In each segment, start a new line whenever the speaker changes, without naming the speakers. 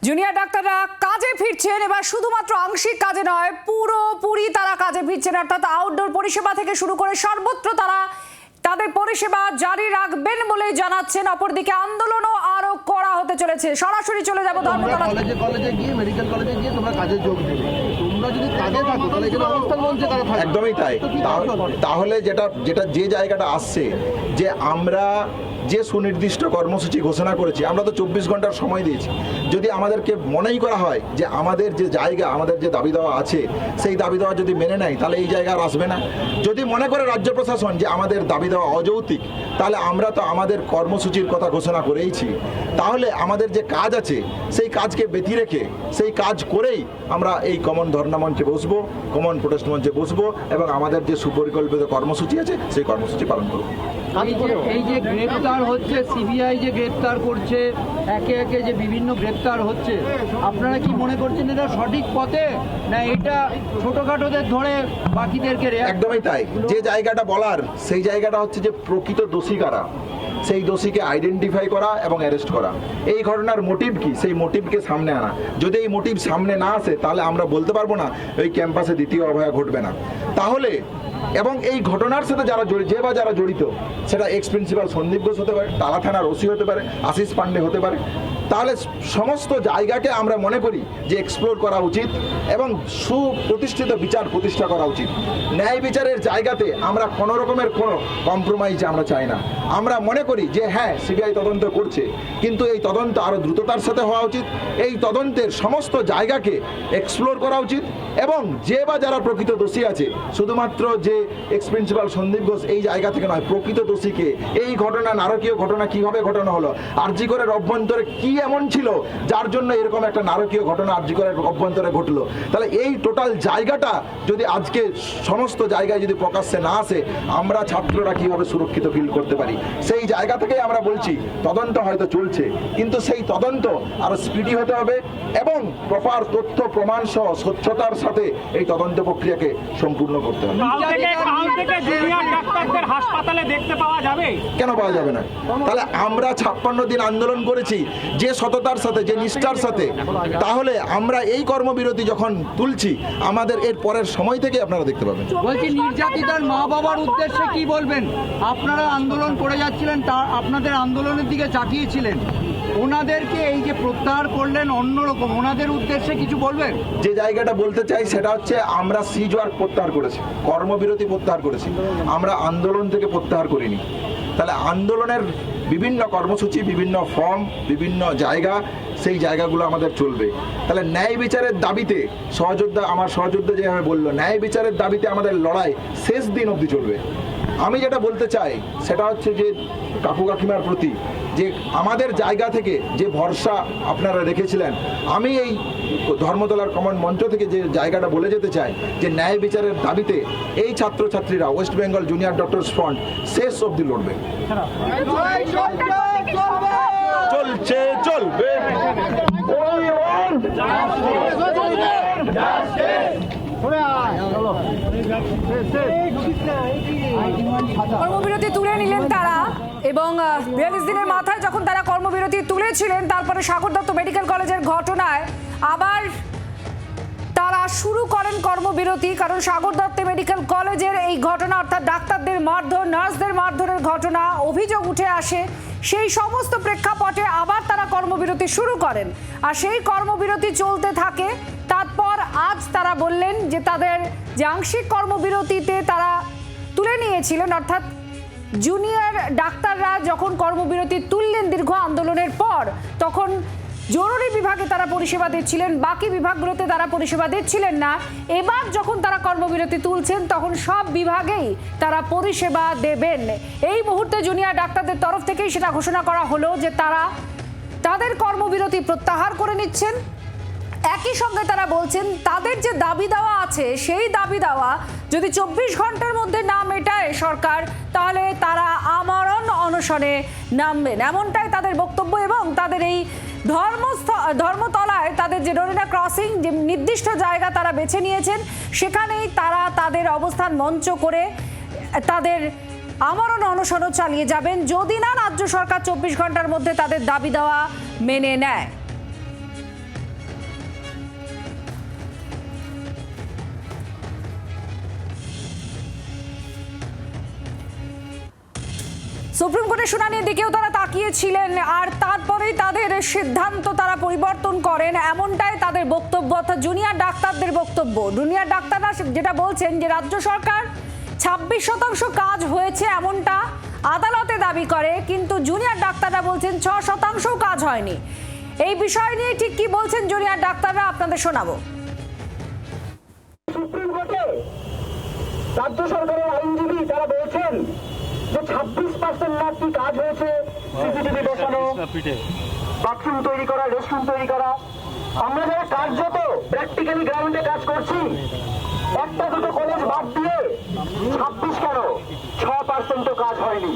Junior ডাক্তাররা কাজে ফিরছেন, এবার শুধুমাত্র আংশিক কাজে নয়, পুরোপুরি তারা কাজে ফিরছেন। অর্থাৎ আউটডোর পরিষেবা থেকে শুরু করে সর্বত্র তারা তাদের পরিষেবা জারি রাখবেন বলে জানাচ্ছেন। অপরদিকে আন্দোলনও আরো কড়া হতে চলেছে। সরাসরি চলে যাব ধর্মতলা।
কলেজে গিয়ে মেডিকেল কলেজে গিয়ে তোমরা কাজে যোগ দেবে। তোমরা যদি কাজে থাকো তাহলে এখানে অবস্থান মঞ্চে তারা থাকবে।
একদমই তাই। তাহলে যেটা যে জায়গাটা আসছে যে আমরা যে সুনির্দিষ্ট কর্মসূচি ঘোষণা করেছি, আমরা তো 24 ঘন্টার সময় দিয়েছি। যদি আমাদেরকে মনেই করা হয় যে আমাদের যে জায়গা, আমাদের যে দাবি দেওয়া আছে, সেই দাবি দেওয়া যদি মেনে নেয় তাহলে এই জায়গা আর আসবে না। যদি মনে করে রাজ্য প্রশাসন যে আমাদের দাবি দেওয়া অযৌক্তিক, তাহলে আমরা তো আমাদের কর্মসূচির কথা ঘোষণা করেইছি। তাহলে আমাদের যে কাজ আছে সেই কাজকে ব্যতি রেখে সেই কাজ করেই আমরা এই কমন ধর্ণা মঞ্চে বসবো, কমন প্রোটেস্ট মঞ্চে বসবো এবং আমাদের যে সুপরিকল্পিত কর্মসূচি আছে সেই কর্মসূচি পালন করবো।
এই যে গ্রেপ্তার হচ্ছে, সিবিআই যে গ্রেপ্তার করছে, একে একে যে বিভিন্ন গ্রেপ্তার হচ্ছে, আপনারা কি মনে করছেন এটা সঠিক পথে, না এটা ছোটখাটোদের ধরে বাকিদেরকে?
একদমই তাই। যে জায়গাটা বলার সেই জায়গাটা হচ্ছে যে প্রকৃত দোষী কারা, সেই দোষীকে আইডেন্টিফাই করা এবং অ্যারেস্ট করা। এই ঘটনার মোটিভ কি, সেই মোটিভকে সামনে আনা। যদি এই মোটিভ সামনে না আসে তাহলে আমরা বলতে পারবো না এই ক্যাম্পাসে দ্বিতীয় অভয়া ঘটবে না। তাহলে এবং এই ঘটনার সাথে যারা জড়িত, সেটা এক্স প্রিন্সিপাল সন্দীপ ঘোষ হতে পারে, টালা থানার ওসি হতে পারে, আশিস পান্ডে হতে পারে, তাহলে সমস্ত জায়গাকে আমরা মনে করি যে এক্সপ্লোর করা উচিত এবং সুপ্রতিষ্ঠিত বিচার প্রতিষ্ঠা করা উচিত। ন্যায় বিচারের জায়গাতে আমরা কোনো রকমের কোনো কম্প্রোমাইজ আমরা চাই না। আমরা মনে করি যে হ্যাঁ, সিবিআই তদন্ত করছে, কিন্তু এই তদন্ত আরও দ্রুততার সাথে হওয়া উচিত। এই তদন্তের সমস্ত জায়গাকে এক্সপ্লোর করা উচিত এবং যে বা যারা প্রকৃত দোষী আছে, শুধুমাত্র যে এক্স প্রিন্সিপাল সন্দীপ ঘোষ এই জায়গা থেকে নয়, প্রকৃত দোষীকে, এই ঘটনা নারকীয় ঘটনা কিভাবে ঘটনা হলো, আরজি করের অভ্যন্তরে কি এমন ছিল যার জন্য এরকম একটা নারকীয় ঘটনা আরজি করের অভ্যন্তরে ঘটলো, তাহলে এই টোটাল জায়গাটা যদি আজকে সমস্ত জায়গায় যদি প্রকাশ্যে না আসে, আমরা ছাত্ররা কিভাবে সুরক্ষিত ফিল করতে পারি, সেই জায়গা থেকেই আমরা বলছি তদন্ত হয়তো চলছে, কিন্তু সেই তদন্ত আরো স্পিডি হতে হবে এবং প্রপার তথ্য প্রমাণ সহ স্বচ্ছতার সাথে এই তদন্ত প্রক্রিয়াকে সম্পূর্ণ করতে হবে।
হাসপাতালে দেখতে পাওয়া যাবে?
কেন পাওয়া যাবে না? তাহলে আমরা 56 দিন আন্দোলন করেছি যে সততার সাথে, যে নিষ্ঠার সাথে, তাহলে আমরা এই কর্মবিরতি যখন তুলছি আমাদের এর পরের সময় থেকে আপনারা দেখতে পাবেন।
বলছি, নির্যাতিতার মা বাবার উদ্দেশ্যে কি বলবেন? আপনারা আন্দোলন করে যাচ্ছিলেন, তার আপনাদের আন্দোলনের দিকে তাকিয়েছিলেন, ওনাদেরকে এই যে প্রত্যাহার করলেন অন্যরকম, ওনাদের উদ্দেশ্যে কিছু বলবেন?
যে জায়গাটা বলতে চাই সেটা হচ্ছে আমরা সিজ ওয়ার্ক প্রত্যাহার করেছি, কর্মবিরতি প্রত্যাহার করেছি, আমরা আন্দোলন থেকে প্রত্যাহার করিনি। তাহলে আন্দোলনের বিভিন্ন কর্মসূচি, বিভিন্ন ফর্ম, বিভিন্ন জায়গা, সেই জায়গাগুলো আমাদের চলবে। তাহলে ন্যায় বিচারের দাবিতে আমার সহযোদ্ধা যেভাবে বললো, ন্যায় বিচারের দাবিতে আমাদের লড়াই শেষ দিন অবধি চলবে। আমি যেটা বলতে চাই সেটা হচ্ছে যে কাকু কাকিমার প্রতি যে আমাদের জায়গা থেকে যে ভরসা আপনারা রেখেছিলেন, আমি এই ধর্মতলার কমন মঞ্চ থেকে যে জায়গাটা বলে যেতে চাই যে ন্যায় বিচারের দাবিতে এই ছাত্রছাত্রীরা West Bengal junior doctors front শেষ অবধি লড়বে। চলছে, চলবে।
কর্মবিরতি তুলে নিলেন তারা এবং 42 দিনের মাথায় যখন তারা কর্মবিরতি তুলেছিলেন, তারপরে সাগর দত্ত মেডিকেল কলেজের ঘটনায় আবার তারা শুরু করেন কর্মবিরতি। কারণ সাগর দত্ত মেডিকেল কলেজের এই ঘটনা, অর্থাৎ ডাক্তারদের মারধর, নার্সদের মারধরের ঘটনা অভিযোগ উঠে আসে। সেই সমস্ত প্রেক্ষাপটে আবার তারা কর্মবিরতি শুরু করেন আর সেই কর্মবিরতি চলতে থাকে। তারপর আজ তারা বললেন যে তাদের যে আংশিক কর্মবিরতিতে তারা তুলে নিয়েছিলেন, অর্থাৎ জুনিয়র ডাক্তাররা যখন কর্মবিরতি তুললেন দীর্ঘ আন্দোলনের পর, তখন জরুরি বিভাগে তারা পরিষেবা দিচ্ছিলেন, বাকি বিভাগগুলোতে তারা পরিষেবা দিচ্ছিলেন না। এবার যখন তারা কর্মবিরতি তুলছেন তখন সব বিভাগেই তারা পরিষেবা দেবেন। এই মুহূর্তে জুনিয়র ডাক্তারদের তরফ থেকেই সেটা ঘোষণা করা হলো যে তারা তাদের কর্মবিরতি প্রত্যাহার করে নিচ্ছেন। একই সঙ্গে তারা বলছেন তাদের যে দাবি দেওয়া আছে সেই দাবি দেওয়া যদি 24 ঘন্টার মধ্যে না মেটায় সরকার, তাহলে তারা আমরণ অনশনে নামবেন, এমনটাই তাদের বক্তব্য। এবং তাদের এই ধর্মতলায় তাদের যে ডোরিনা ক্রসিং, যে নির্দিষ্ট জায়গা তারা বেছে নিয়েছেন, সেখানেই তারা তাদের অবস্থান মঞ্চ করে তাদের আমরণ অনশনও চালিয়ে যাবেন যদি না রাজ্য সরকার 24 ঘন্টার মধ্যে তাদের দাবি দেওয়া মেনে নেয়। সুপ্রিম কোর্টের শুনানির দিকেও তারা তাকিয়েছিলেন, আর তারপরেই তাদের সিদ্ধান্ত তারা পরিবর্তন করেন, এমনটাই তাদের বক্তব্য, অর্থাৎ জুনিয়র ডাক্তারদের বক্তব্য। জুনিয়র ডাক্তাররা যেটা বলছেন যে রাজ্য সরকার 26% কাজ হয়েছে এমনটা আদালতে দাবি করে, কিন্তু জুনিয়র ডাক্তাররা বলছেন 6% কাজ হয়নি। এই বিষয় নিয়ে ঠিক কি বলছেন জুনিয়র ডাক্তাররা আপনাদের শোনাবো।
সুপ্রিম কোর্টে রাজ্য সরকারের আইনজীবী তারা বলছেন যে 26% নাকি কাজ হয়েছে, সিসিটিভি বসানো, বাথরুম তৈরি করা, রেস্টরুম তৈরি করা। আমরা যারা কার্যত প্র্যাকটিক্যালি গ্রাউন্ডে কাজ করছি, একটা দুটো কলেজ বাদ দিয়ে 26 কেন 6% কাজ হয়নি।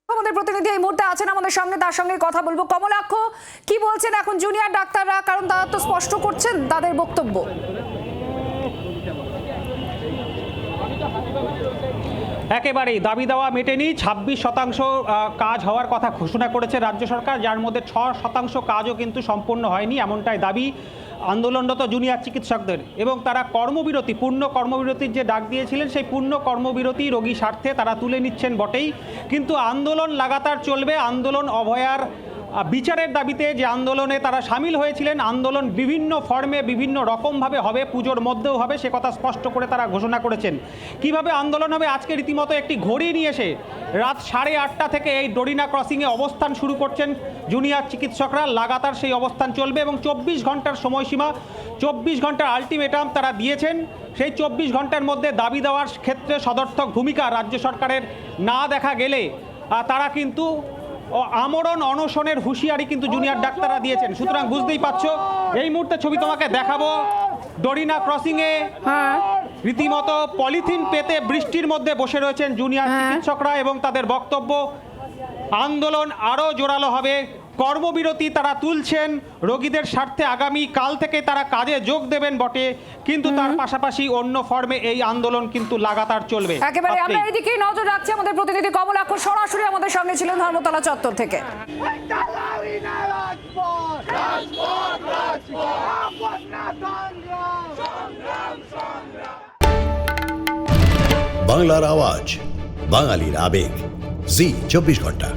আমাদের প্রতিনিধি এই মুহূর্তে আছেন আমাদের সঙ্গে, তার সঙ্গে কথা বলবো। কমলাক্ষ, কি বলছেন এখন জুনিয়র ডাক্তাররা, কারণ তারা তো স্পষ্ট করছেন তাদের বক্তব্য।
একেবারেই দাবি দেওয়া মেটেনি। 26% কাজ হওয়ার কথা ঘোষণা করেছে রাজ্য সরকার, যার মধ্যে 6% কাজও কিন্তু সম্পূর্ণ হয়নি, এমনটাই দাবি আন্দোলনরত জুনিয়র চিকিৎসকদের। এবং তারা কর্মবিরতি, পূর্ণ কর্মবিরতির যে ডাক দিয়েছিলেন, সেই পূর্ণ কর্মবিরতি রোগী স্বার্থে তারা তুলে নিচ্ছেন বটেই, কিন্তু আন্দোলন লাগাতার চলবে। আন্দোলন অভয়ার বিচারের দাবিতে যে আন্দোলনে তারা সামিল হয়েছিলেন, আন্দোলন বিভিন্ন ফর্মে বিভিন্ন রকমভাবে হবে, পুজোর মধ্যেও হবে, সে কথা স্পষ্ট করে তারা ঘোষণা করেছেন। কিভাবে আন্দোলন হবে, আজকে রীতিমতো একটি ঘড়ি নিয়ে এসে রাত 8:30 থেকে এই ডরিনা ক্রসিংয়ে অবস্থান শুরু করছেন জুনিয়র চিকিৎসকরা। লাগাতার সেই অবস্থান চলবে এবং 24 ঘন্টার সময়সীমা, 24 ঘন্টার আলটিমেটাম তারা দিয়েছেন। সেই 24 ঘন্টার মধ্যে দাবি দেওয়ার ক্ষেত্রে সদর্থক ভূমিকা রাজ্য সরকারের না দেখা গেলে তারা কিন্তু আমরণ অনশনের হুঁশিয়ারি কিন্তু জুনিয়র ডাক্তাররা দিয়েছেন। সুতরাং বুঝতেই পারছো, এই মুহূর্তে ছবি তোমাকে দেখাবো, ডরিনা ক্রসিংয়ে রীতিমতো পলিথিন পেতে বৃষ্টির মধ্যে বসে রয়েছেন জুনিয়র চিকিৎসকরা এবং তাদের বক্তব্য আন্দোলন আরও জোরালো হবে। কর্মবিরতি তারা তুলছেন রোগীদের স্বার্থে, আগামী কাল থেকে তারা কাজে যোগ দেবেন বটে, কিন্তু তার পাশাপাশি অন্য ফর্মে এই আন্দোলন কিন্তু লাগাতার চলবে।
একেবারে আমরা এইদিকেই নজর রাখছি। আমাদের প্রতিনিধি কমলাক্ষ সরাসরি আমাদের সঙ্গে ছিলেন ধর্মতলা চত্বর থেকে।
বাংলার আওয়াজ, বাঙালির আবেগ, জি 24 ঘন্টা।